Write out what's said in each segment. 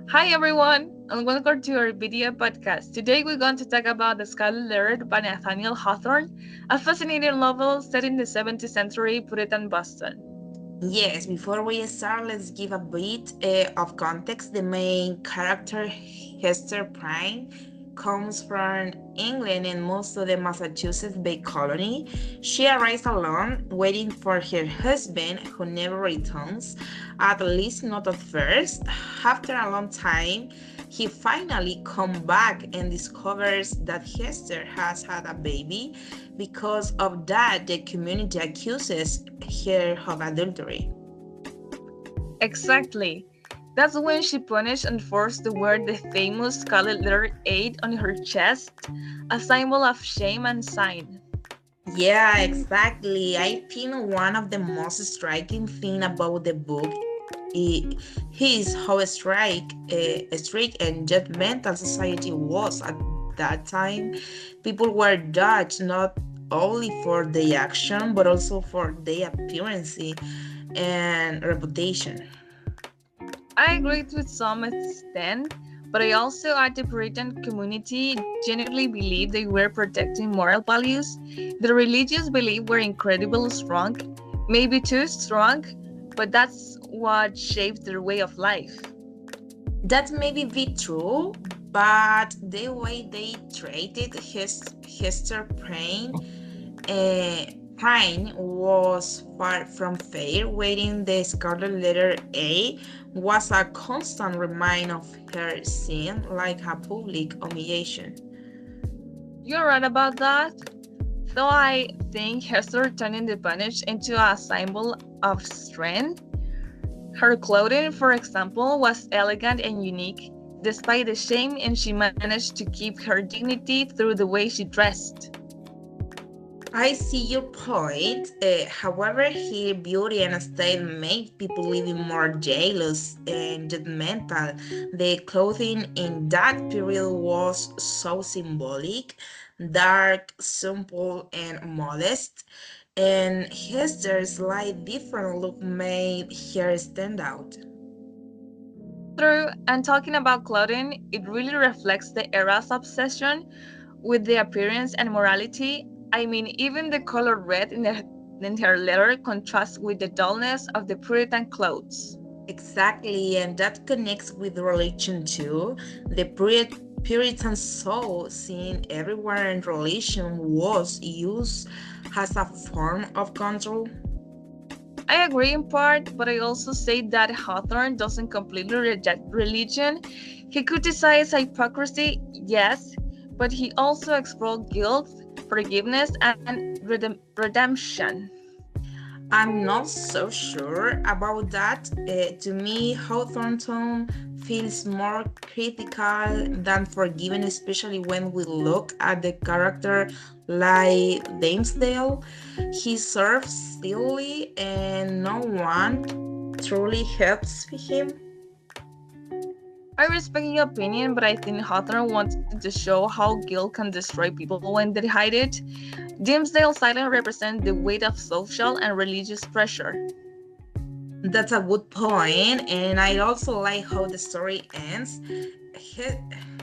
Hi everyone, and welcome to our video podcast. Today we're going to talk about The Scarlet Letter by Nathaniel Hawthorne, a fascinating novel set in the 17th century Puritan Boston. Yes, before we start, let's give a bit of context. The main character, Hester Prynne, comes from England and most of the Massachusetts Bay Colony. She arrives alone, waiting for her husband, who never returns, at least not at first. After a long time, he finally comes back and discovers that Hester has had a baby. Because of that, the community accuses her of adultery. Exactly. That's when she punished and forced to wear the famous scarlet letter 8 on her chest, a symbol of shame and sign. Yeah, exactly. I think one of the most striking thing about the book is how strict and judgmental society was at that time. People were judged not only for their action but also for their appearance and reputation. I agree to some extent, but I also at the Puritan community genuinely believe they were protecting moral values. The religious belief were incredibly strong, maybe too strong, but that's what shaped their way of life. That may be true, but the way they treated Hester Prynne was far from fair. Wearing the scarlet letter A was a constant reminder of her sin, like a public humiliation. You're right about that. Though I think Hester turning the punish into a symbol of strength. Her clothing, for example, was elegant and unique, despite the shame, and she managed to keep her dignity through the way she dressed. I see your point. However, her beauty and style made people even more jealous and judgmental. The clothing in that period was so symbolic, dark, simple, and modest. And Hester's slight different look made her stand out. True, and talking about clothing, it really reflects the era's obsession with the appearance and morality. I mean, even the color red in her letter contrasts with the dullness of the Puritan clothes. Exactly, and that connects with religion too. The Puritan soul, seen everywhere in religion, was used as a form of control. I agree in part, but I also say that Hawthorne doesn't completely reject religion. He criticized hypocrisy, yes, but he also explored guilt, forgiveness, and redemption. I'm not so sure about that. To me, Hawthorne feels more critical than forgiving, especially when we look at the character like Damsdale. He serves silly and no one truly helps him. I respect your opinion, but I think Hawthorne wanted to show how guilt can destroy people when they hide it. Dimsdale silence represents the weight of social and religious pressure. That's a good point, and I also like how the story ends. He-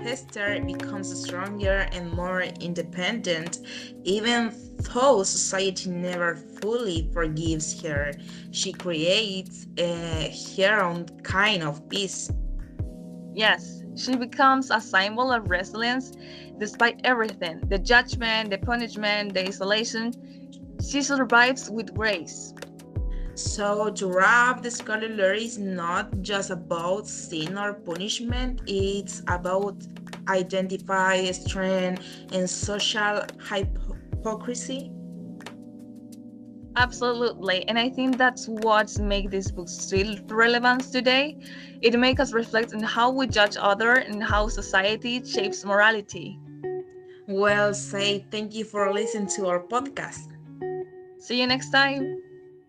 Hester becomes stronger and more independent, even though society never fully forgives her. She creates her own kind of peace. Yes, she becomes a symbol of resilience despite everything the judgment, the punishment, the isolation. She survives with grace. So, to wrap, the Scarlet Letter is not just about sin or punishment, it's about identify, strength, and social hypocrisy. Absolutely, and I think that's what makes this book still relevant today. It makes us reflect on how we judge others and how society shapes morality. Well, say thank you for listening to our podcast. See you next time.